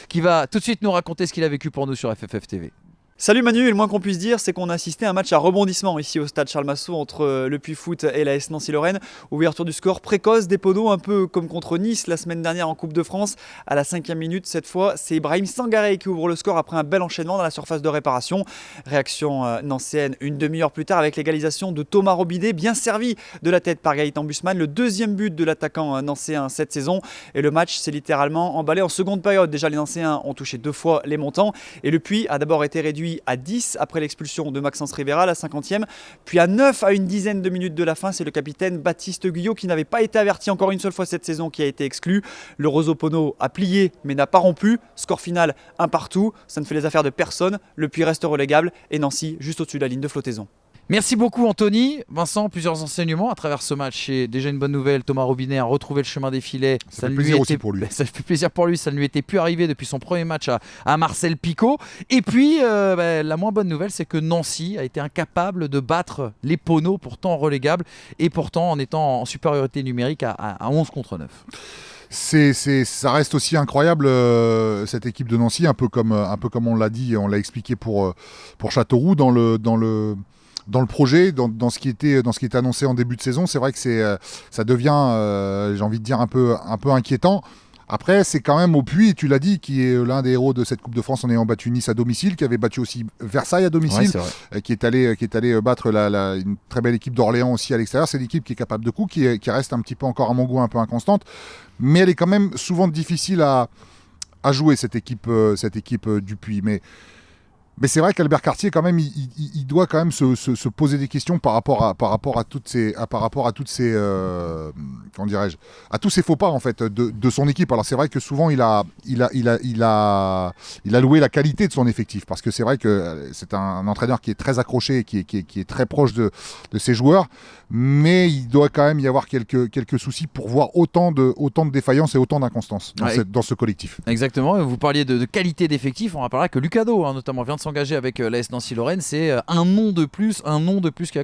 qui va tout de suite nous raconter ce qu'il a vécu pour nous sur FFF TV. Salut Manu, et le moins qu'on puisse dire, c'est qu'on a assisté à un match à rebondissement ici au stade Charles Massot entre le Puy Foot et l'AS Nancy-Lorraine. Ouverture du score précoce des Poneaux, un peu comme contre Nice la semaine dernière en Coupe de France. À la 5e minute, cette fois, c'est Ibrahim Sangaré qui ouvre le score après un bel enchaînement dans la surface de réparation. Réaction nancéenne une demi-heure plus tard avec l'égalisation de Thomas Robidet, bien servi de la tête par Gaëtan Bussmann. Le 2e but de l'attaquant nancéen cette saison. Et le match s'est littéralement emballé en seconde période. Déjà, les Nancéens ont touché 2 fois les montants. Et le Puy a d'abord été réduit à 10 après l'expulsion de Maxence Rivera à la 50e, puis à 9 à une dizaine de minutes de la fin. C'est le capitaine Baptiste Guyot qui n'avait pas été averti encore une seule fois cette saison qui a été exclu. Le Roseau Pono a plié mais n'a pas rompu. Score final 1 partout, ça ne fait les affaires de personne. Le Puy reste relégable et Nancy juste au-dessus de la ligne de flottaison. Merci beaucoup Anthony. Vincent, plusieurs enseignements à travers ce match. Et déjà une bonne nouvelle, Thomas Robinet a retrouvé le chemin des filets. Ça fait plaisir aussi pour lui. Ça fait plaisir pour lui, ça ne lui était plus arrivé depuis son premier match à Marcel Picot. Et puis la moins bonne nouvelle, c'est que Nancy a été incapable de battre les Poneaux, pourtant relégables, et pourtant en étant en supériorité numérique à 11 contre 9. Ça reste aussi incroyable cette équipe de Nancy, un peu comme on l'a dit, on l'a expliqué pour Châteauroux dans le projet, dans ce qui était annoncé en début de saison. C'est vrai que ça devient, j'ai envie de dire, un peu inquiétant. Après, c'est quand même au Puy, tu l'as dit, qui est l'un des héros de cette Coupe de France en ayant battu Nice à domicile, qui avait battu aussi Versailles à domicile, qui est allé battre une très belle équipe d'Orléans aussi à l'extérieur. C'est l'équipe qui est capable de coups, qui reste un petit peu encore à mon goût un peu inconstante, mais elle est quand même souvent difficile à jouer, cette équipe du Puy. Mais c'est vrai qu'Albert Cartier, quand même, il doit quand même se poser des questions par rapport à toutes ces comment dirais-je, à tous ces faux pas en fait de son équipe. Alors c'est vrai que souvent il a loué la qualité de son effectif, parce que c'est vrai que c'est un entraîneur qui est très accroché, qui est très proche de ses joueurs. mais il doit quand même y avoir quelques soucis pour voir autant de défaillances et autant d'inconstances dans ce collectif. Exactement, vous parliez de qualité d'effectif, on rappellera que Lucado notamment vient de s'engager avec l'AS Nancy-Lorraine, c'est un nom de plus qui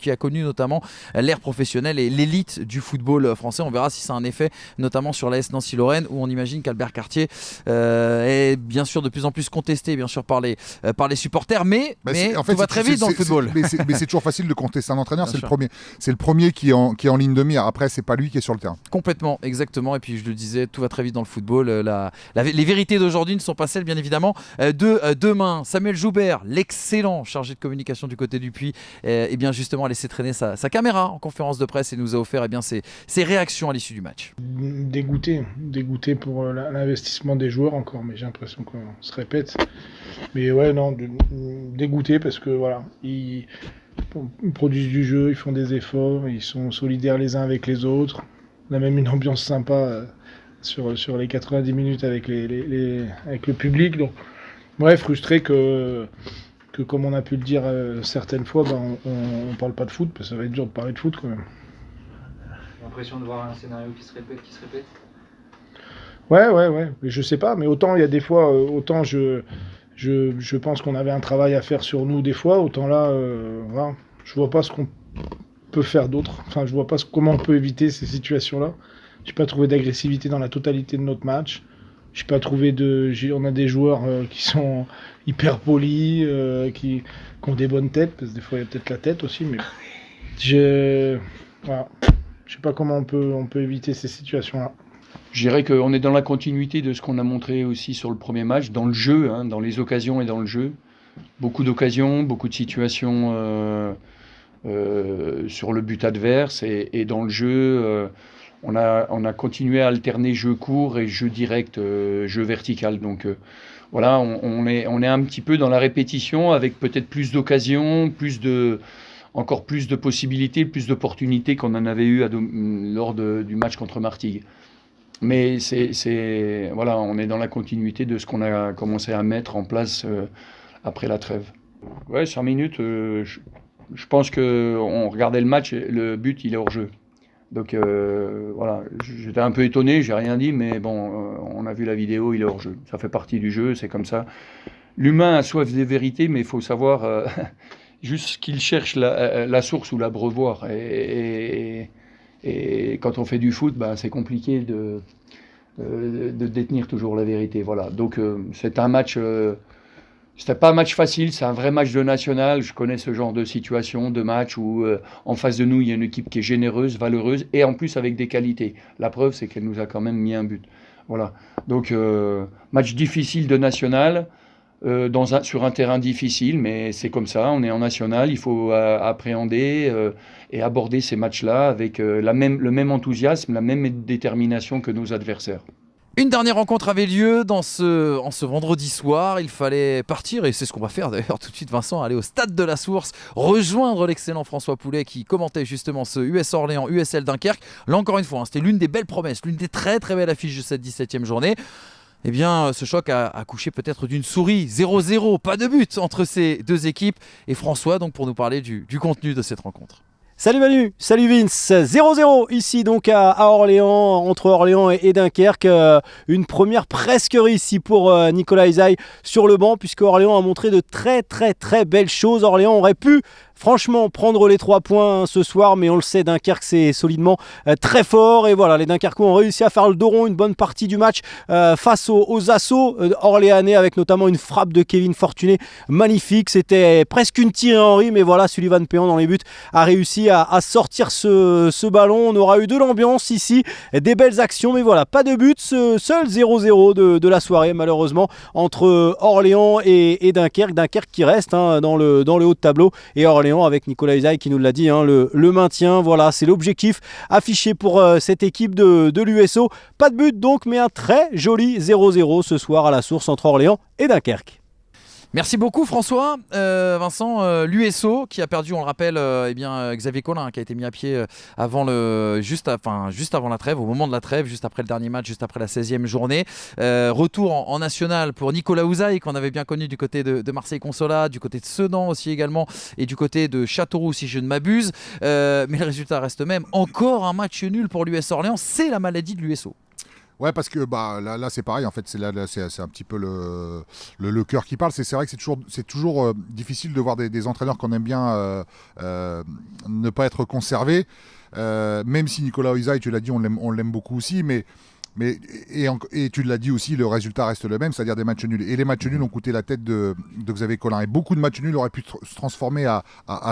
a connu notamment l'ère professionnelle et l'élite du football français. On verra si ça a un effet notamment sur l'AS Nancy-Lorraine, où on imagine qu'Albert Cartier est bien sûr de plus en plus contesté bien sûr par les supporters, mais en fait, tout va très vite dans le football. Mais c'est toujours facile de contester un entraîneur, c'est le premier qui est en ligne de mire, après c'est pas lui qui est sur le terrain. Complètement, exactement, et puis je le disais, tout va très vite dans le football. Les vérités d'aujourd'hui ne sont pas celles bien évidemment de demain. Samuel Joubert, l'excellent chargé de communication du côté du Puy, et bien justement a laissé traîner sa caméra en conférence de presse et nous a offert ses réactions à l'issue du match. Dégoûté pour l'investissement des joueurs encore, mais j'ai l'impression qu'on se répète. Mais ouais, non, dégoûté parce que voilà, ils produisent du jeu, ils font des efforts, ils sont solidaires les uns avec les autres. On a même une ambiance sympa sur les 90 minutes avec avec le public. Donc, ouais, frustré que comme on a pu le dire certaines fois, on parle pas de foot, parce que ça va être dur de parler de foot quand même. J'ai l'impression de voir un scénario qui se répète. Ouais, mais je sais pas, mais autant il y a des fois, autant je pense qu'on avait un travail à faire sur nous des fois, autant là, voilà, je vois pas ce qu'on peut faire d'autre. Enfin, je vois pas comment on peut éviter ces situations-là. J'ai pas trouvé d'agressivité dans la totalité de notre match. J'ai pas trouvé on a des joueurs qui sont hyper polis, qui ont des bonnes têtes, parce que des fois il y a peut-être la tête aussi, mais voilà. Je sais pas comment on peut éviter ces situations-là. Je dirais qu'on est dans la continuité de ce qu'on a montré aussi sur le premier match, dans le jeu, dans les occasions et dans le jeu. Beaucoup d'occasions, beaucoup de situations sur le but adverse et dans le jeu, on a continué à alterner jeu court et jeu direct, jeu vertical. Donc voilà, on est un petit peu dans la répétition avec peut-être plus d'occasions, encore plus de possibilités, plus d'opportunités qu'on en avait eu lors du match contre Martigues. Mais voilà, on est dans la continuité de ce qu'on a commencé à mettre en place après la trêve. Ouais, 5 minutes, je pense qu'on regardait le match, le but il est hors jeu. Donc voilà, j'étais un peu étonné, j'ai rien dit, mais bon, on a vu la vidéo, il est hors jeu. Ça fait partie du jeu, c'est comme ça. L'humain a soif des vérités, mais il faut savoir juste qu'il cherche la source ou l'abreuvoir. Et quand on fait du foot, c'est compliqué de détenir toujours la vérité. Voilà. Donc c'est un match, c'était pas un match facile, c'est un vrai match de national. Je connais ce genre de situation, de match où en face de nous, il y a une équipe qui est généreuse, valeureuse et en plus avec des qualités. La preuve, c'est qu'elle nous a quand même mis un but. Voilà. Donc match difficile de national. Sur un terrain difficile, mais c'est comme ça, on est en national, il faut appréhender et aborder ces matchs-là avec le même enthousiasme, la même détermination que nos adversaires. Une dernière rencontre avait lieu en ce vendredi soir. Il fallait partir, et c'est ce qu'on va faire d'ailleurs tout de suite, Vincent, aller au stade de la Source, rejoindre l'excellent François Poulet qui commentait justement ce US Orléans, USL Dunkerque. Là encore une fois, c'était l'une des belles promesses, l'une des très très belles affiches de cette 17e journée. Eh bien, ce choc a accouché peut-être d'une souris. 0-0, pas de but entre ces deux équipes. Et François, donc, pour nous parler du contenu de cette rencontre. Salut Manu, salut Vince, 0-0 ici donc à Orléans, entre Orléans et Dunkerque. Une première presque réussie pour Nicolas Isaïe sur le banc, puisque Orléans a montré de très très très belles choses. Orléans aurait pu franchement prendre les 3 points ce soir, mais on le sait, Dunkerque c'est solidement très fort, et voilà, les Dunkerquois ont réussi à faire le dos rond une bonne partie du match face aux assauts orléanais, avec notamment une frappe de Kevin Fortuné magnifique. C'était presque une Thierry Henry, mais voilà, Sullivan Péan dans les buts a réussi à sortir ce ballon. On aura eu de l'ambiance ici, des belles actions, mais voilà, pas de but. Seul 0-0 de la soirée malheureusement entre Orléans et Dunkerque. Dunkerque qui reste dans le haut de tableau, et Orléans avec Nicolas Isaïe qui nous l'a dit, le maintien. Voilà, c'est l'objectif affiché pour cette équipe de l'USO. Pas de but donc, mais un très joli 0-0 ce soir à la Source entre Orléans et Dunkerque. Merci beaucoup François. Vincent, l'USO qui a perdu, on le rappelle, Xavier Collin qui a été mis à pied juste avant la trêve, au moment de la trêve, juste après le dernier match, juste après la 16e journée. Retour en national pour Nicolas Ouzaï qu'on avait bien connu du côté de Marseille Consolat, du côté de Sedan aussi également et du côté de Châteauroux si je ne m'abuse. Mais le résultat reste même. Encore un match nul pour l'US Orléans, c'est la maladie de l'USO. Ouais, parce que là c'est pareil en fait, c'est un petit peu le cœur qui parle. C'est vrai que c'est toujours difficile de voir des entraîneurs qu'on aime bien ne pas être conservés. Même si Nicolas Ouzaï, tu l'as dit, on l'aime beaucoup aussi, et tu l'as dit aussi, le résultat reste le même, c'est-à-dire des matchs nuls. Et les matchs nuls ont coûté la tête de Xavier Collin. Et beaucoup de matchs nuls auraient pu se transformer à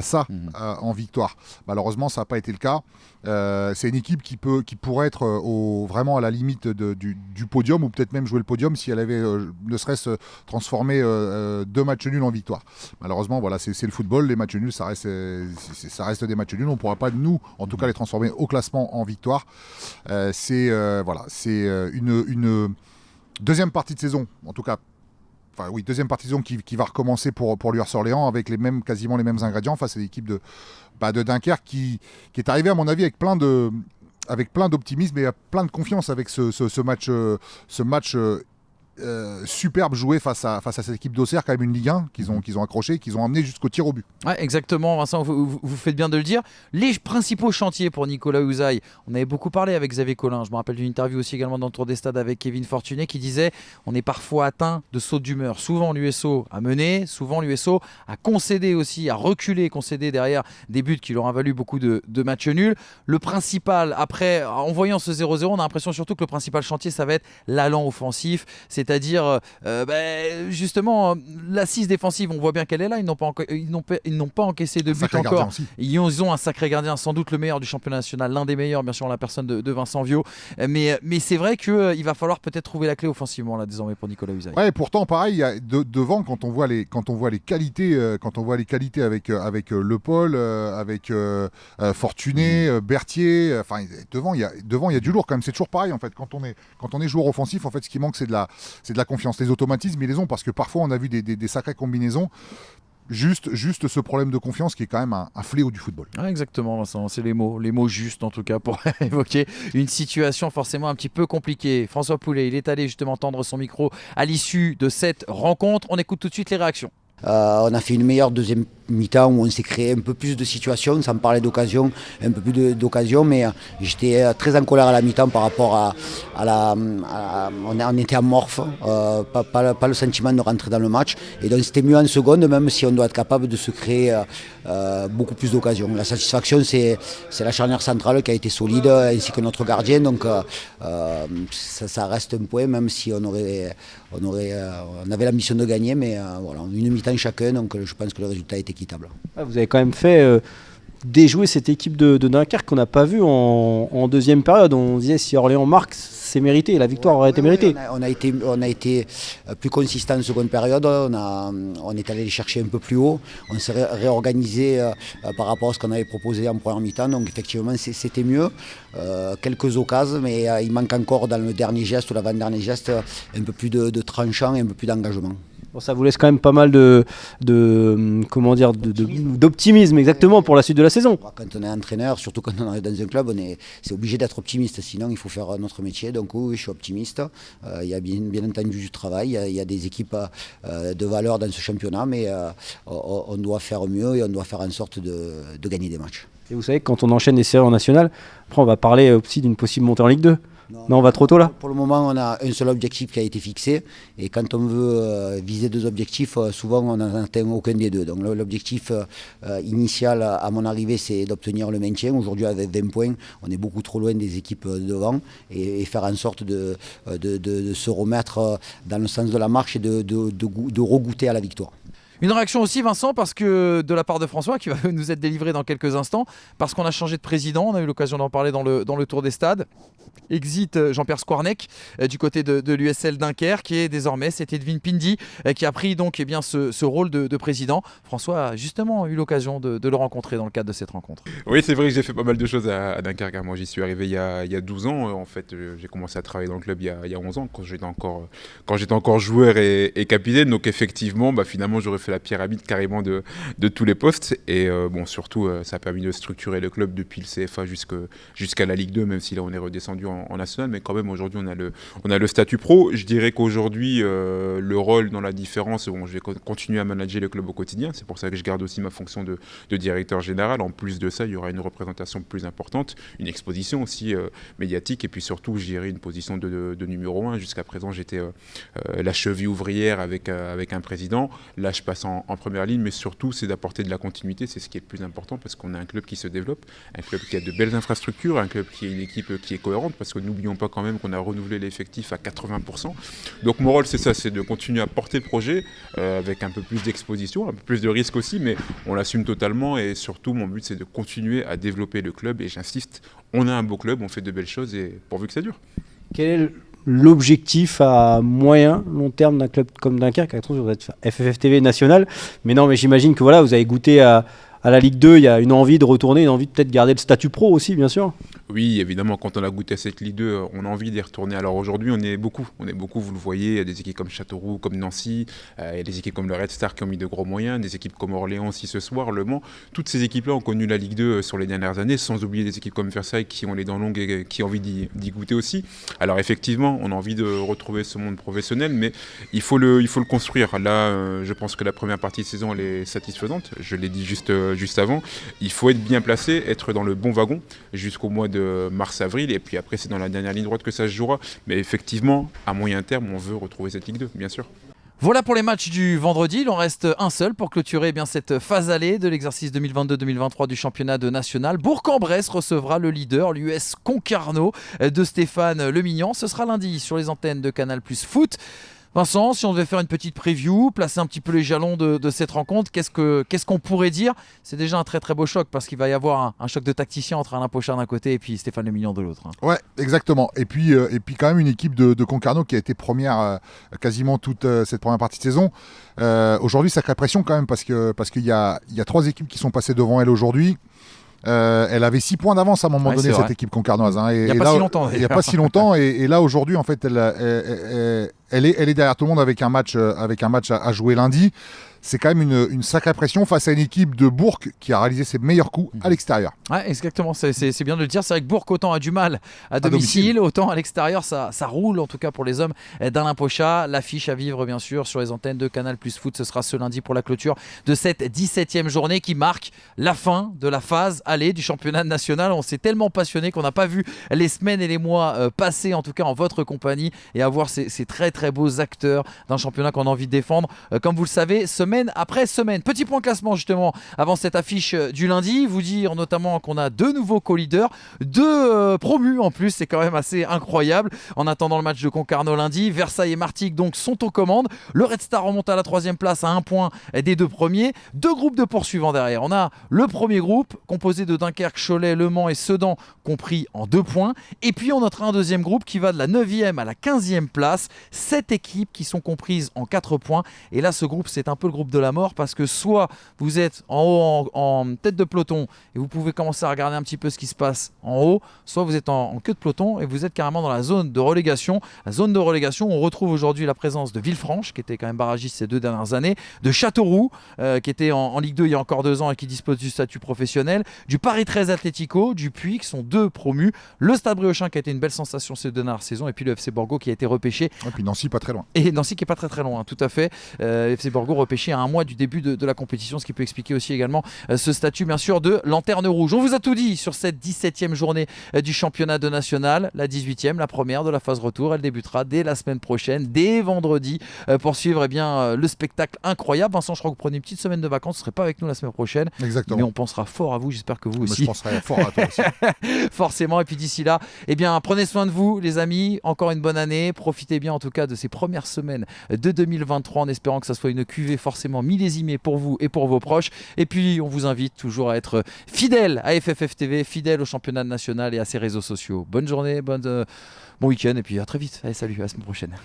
ça, en victoire. Malheureusement, ça n'a pas été le cas. C'est une équipe qui pourrait être vraiment à la limite du podium, ou peut-être même jouer le podium si elle avait ne serait-ce transformé 2 matchs nuls en victoire. Malheureusement, voilà, c'est le football. Les matchs nuls, ça reste des matchs nuls. On ne pourra pas, nous, en tout cas, les transformer au classement en victoire. C'est une deuxième partie de saison, en tout cas. Deuxième partie de saison qui va recommencer pour l'US Orléans avec quasiment les mêmes ingrédients face à l'équipe de Dunkerque qui est arrivée à mon avis avec plein d'optimisme et plein de confiance avec ce match superbe joué face à cette équipe d'Auxerre, quand même une Ligue 1 qu'ils ont accroché, qu'ils ont amené jusqu'au tir au but. Ouais, exactement, Vincent, vous faites bien de le dire. Les principaux chantiers pour Nicolas Ouzaï, on avait beaucoup parlé avec Xavier Collin, je me rappelle d'une interview aussi également dans le Tour des Stades avec Kevin Fortuné qui disait on est parfois atteint de sautes d'humeur. Souvent l'USO a mené, souvent l'USO a concédé aussi, a reculé, concédé derrière des buts qui leur ont valu beaucoup de matchs nuls. Le principal, après, en voyant ce 0-0, on a l'impression surtout que le principal chantier ça va être l'allant offensif, c'est-à-dire justement l'assise défensive, on voit bien qu'elle est là, ils n'ont pas encaissé de but encore. Ils ont un sacré gardien, sans doute le meilleur du championnat national, l'un des meilleurs bien sûr en la personne de Vincent Viau, mais c'est vrai qu'il va falloir peut-être trouver la clé offensivement là désormais pour Nicolas Ouzaï. Ouais, et pourtant pareil, devant quand on voit les qualités avec Le Paul, avec Fortuné, Berthier, devant il y a du lourd quand même. C'est toujours pareil en fait, quand on est joueur offensif, en fait ce qui manque c'est de la confiance. Les automatismes ils les ont, parce que parfois on a vu des sacrées combinaisons. Juste ce problème de confiance qui est quand même un fléau du football. Ah, exactement, Vincent, c'est les mots justes en tout cas pour évoquer une situation forcément un petit peu compliquée. François Poulet, il est allé justement tendre son micro à l'issue de cette rencontre. On écoute tout de suite les réactions. On a fait une meilleure deuxième mi-temps où on s'est créé un peu plus de situations, sans parler d'occasion, un peu plus d'occasion, mais j'étais très en colère à la mi-temps par rapport on était amorphe, pas le sentiment de rentrer dans le match, et donc c'était mieux en seconde, même si on doit être capable de se créer beaucoup plus d'occasions. La satisfaction, c'est la charnière centrale qui a été solide, ainsi que notre gardien, donc ça reste un point, même si on avait l'ambition de gagner, mais voilà, une mi-temps chacun, donc je pense que le résultat est équitable. Vous avez quand même fait déjouer cette équipe de Dunkerque qu'on n'a pas vue en deuxième période. On disait si Orléans marque, c'est mérité, la victoire aurait été méritée. On a été plus consistant en seconde période, on est allé les chercher un peu plus haut, on s'est réorganisé par rapport à ce qu'on avait proposé en première mi-temps, donc effectivement c'était mieux. Quelques occasions, mais il manque encore dans le dernier geste ou l'avant-dernier geste un peu plus de tranchant et un peu plus d'engagement. Bon, ça vous laisse quand même pas mal d'optimisme exactement pour la suite de la saison. Quand on est entraîneur, surtout quand on arrive dans un club, c'est obligé d'être optimiste, sinon il faut faire notre métier. Donc oui, je suis optimiste. Il y a bien entendu du travail, il y a des équipes de valeur dans ce championnat, mais on doit faire mieux et on doit faire en sorte de gagner des matchs. Et vous savez que quand on enchaîne les séries en national, après on va parler aussi d'une possible montée en Ligue 2. Non, on va trop tôt là. Pour le moment, on a un seul objectif qui a été fixé. Et quand on veut viser 2 objectifs, souvent on n'en atteint aucun des 2. Donc l'objectif initial à mon arrivée, c'est d'obtenir le maintien. Aujourd'hui, avec 20 points, on est beaucoup trop loin des équipes devant. Et faire en sorte de se remettre dans le sens de la marche et de regoûter à la victoire. Une réaction aussi, Vincent, parce que de la part de François, qui va nous être délivré dans quelques instants, parce qu'on a changé de président, on a eu l'occasion d'en parler dans le tour des stades. Exit Jean-Pierre Skwarnek du côté de l'USL Dunkerque, et désormais c'est Edwin Pindi qui a pris donc ce rôle de président. François a justement eu l'occasion de le rencontrer dans le cadre de cette rencontre. Oui, c'est vrai que j'ai fait pas mal de choses à Dunkerque. Moi, j'y suis arrivé il y a 12 ans. En fait, j'ai commencé à travailler dans le club il y a 11 ans, quand j'étais encore joueur et capitaine. Donc effectivement, finalement, j'aurais fait la pyramide carrément de tous les postes. Et surtout, ça a permis de structurer le club depuis le CFA jusqu'à la Ligue 2, même si là, on est redescendu en national. Mais quand même, aujourd'hui, on a le statut pro. Je dirais qu'aujourd'hui, le rôle dans la différence, je vais continuer à manager le club au quotidien. C'est pour ça que je garde aussi ma fonction de directeur général. En plus de ça, il y aura une représentation plus importante, une exposition aussi médiatique, et puis surtout, je dirais une position de numéro 1. Jusqu'à présent, j'étais la cheville ouvrière avec un président. Là, je passe en première ligne, mais surtout, c'est d'apporter de la continuité. C'est ce qui est le plus important, parce qu'on a un club qui se développe, un club qui a de belles infrastructures, un club qui a une équipe qui est cohérente, parce que n'oublions pas quand même qu'on a renouvelé l'effectif à 80%. Donc mon rôle, c'est ça, c'est de continuer à porter le projet avec un peu plus d'exposition, un peu plus de risques aussi, mais on l'assume totalement, et surtout, mon but, c'est de continuer à développer le club, et j'insiste, on a un beau club, on fait de belles choses, et pourvu que ça dure. Quel est l'objectif à moyen, long terme d'un club comme Dunkerque? Attention, vous êtes FFF-TV national, mais non, mais j'imagine que vous avez goûté à la Ligue 2, il y a une envie de retourner, une envie de peut-être garder le statut pro aussi, bien sûr. Oui, évidemment, quand on a goûté à cette Ligue 2, on a envie d'y retourner. Alors aujourd'hui, on est beaucoup, vous le voyez, il y a des équipes comme Châteauroux, comme Nancy, il y a des équipes comme le Red Star qui ont mis de gros moyens, des équipes comme Orléans aussi ce soir, Le Mans. Toutes ces équipes-là ont connu la Ligue 2 sur les dernières années, sans oublier des équipes comme Versailles qui ont les dents longues et qui ont envie d'y goûter aussi. Alors effectivement, on a envie de retrouver ce monde professionnel, mais il faut le construire. Là, je pense que la première partie de saison, elle est satisfaisante. Je l'ai dit juste avant. Il faut être bien placé, être dans le bon wagon jusqu'au mois de mars-avril, et puis après c'est dans la dernière ligne droite que ça se jouera. Mais effectivement, à moyen terme, on veut retrouver cette Ligue 2, bien sûr. Voilà pour les matchs du vendredi. Il en reste un seul pour clôturer cette phase allée de l'exercice 2022-2023 du championnat de national. Bourg-en-Bresse recevra le leader, l'US Concarneau de Stéphane Lemignan. Ce sera lundi sur les antennes de Canal+ Foot. Vincent, si on devait faire une petite preview, placer un petit peu les jalons de cette rencontre, qu'est-ce qu'on pourrait dire? C'est déjà un très très beau choc, parce qu'il va y avoir un choc de tacticiens entre Alain Pochard d'un côté et puis Stéphane Lemignan de l'autre. Ouais, exactement. Et puis quand même une équipe de Concarneau qui a été première quasiment toute cette première partie de saison. Aujourd'hui, sacrée pression quand même, parce qu'il y a 3 équipes qui sont passées devant elle aujourd'hui. Elle avait 6 points d'avance à un moment donné, cette équipe concarnoise. Il n'y a pas si longtemps. Il n'y a pas si longtemps. Et là, aujourd'hui, en fait, elle est derrière tout le monde avec un match à jouer lundi. C'est quand même une sacrée pression face à une équipe de Bourg qui a réalisé ses meilleurs coups à l'extérieur. Ouais, exactement, c'est bien de le dire. C'est vrai que Bourg autant a du mal à domicile, autant à l'extérieur ça roule, en tout cas pour les hommes d'Alain Pochard. L'affiche à vivre bien sûr sur les antennes de Canal+ Foot, ce sera ce lundi pour la clôture de cette 17e journée qui marque la fin de la phase allée du championnat national. On s'est tellement passionné qu'on n'a pas vu les semaines et les mois passer, en tout cas en votre compagnie, et avoir ces très très beaux acteurs d'un championnat qu'on a envie de défendre. Comme vous le savez, semaine après semaine. Petit point classement justement avant cette affiche du lundi. Vous dire notamment qu'on a 2 nouveaux co-leaders, 2 promus en plus, c'est quand même assez incroyable. En attendant le match de Concarneau lundi, Versailles et Martigues donc sont aux commandes. Le Red Star remonte à la 3e place à 1 point des 2 premiers. 2 groupes de poursuivants derrière. On a le premier groupe composé de Dunkerque, Cholet, Le Mans et Sedan compris en 2 points. Et puis on notera un deuxième groupe qui va de la 9e à la 15e place. 7 équipes qui sont comprises en 4 points. Et là ce groupe, c'est un peu le groupe de la mort, parce que soit vous êtes en haut en tête de peloton et vous pouvez commencer à regarder un petit peu ce qui se passe en haut, soit vous êtes en queue de peloton et vous êtes carrément dans la zone de relégation. La zone de relégation, on retrouve aujourd'hui la présence de Villefranche, qui était quand même barragiste ces 2 dernières années, de Châteauroux, qui était en Ligue 2 il y a encore 2 ans et qui dispose du statut professionnel, du Paris 13 Atlético, du Puy, qui sont 2 promus, le Stade Briochin qui a été une belle sensation ces 2 dernières saisons, et puis le FC Borgo qui a été repêché. Et puis Nancy pas très loin. Et Nancy qui est pas très très loin, tout à fait. FC Borgo repêché à 1 mois du début de la compétition, ce qui peut expliquer aussi également ce statut bien sûr de lanterne rouge. On vous a tout dit sur cette 17e journée du championnat de national, la 18e, la première de la phase retour. Elle débutera dès la semaine prochaine, dès vendredi, pour suivre le spectacle incroyable. Vincent, je crois que vous prenez une petite semaine de vacances, vous ne serez pas avec nous la semaine prochaine. Exactement. Mais on pensera fort à vous, j'espère que vous aussi. Je penserai fort à toi aussi. Forcément, et puis d'ici là, prenez soin de vous les amis, encore une bonne année, profitez bien en tout cas de ces premières semaines de 2023 en espérant que ça soit une cuvée forcément forcément millésimé pour vous et pour vos proches. Et puis on vous invite toujours à être fidèle à FFF TV, fidèle au championnat national et à ses réseaux sociaux. Bonne journée, bon week-end et puis à très vite. Allez, salut, à la semaine prochaine.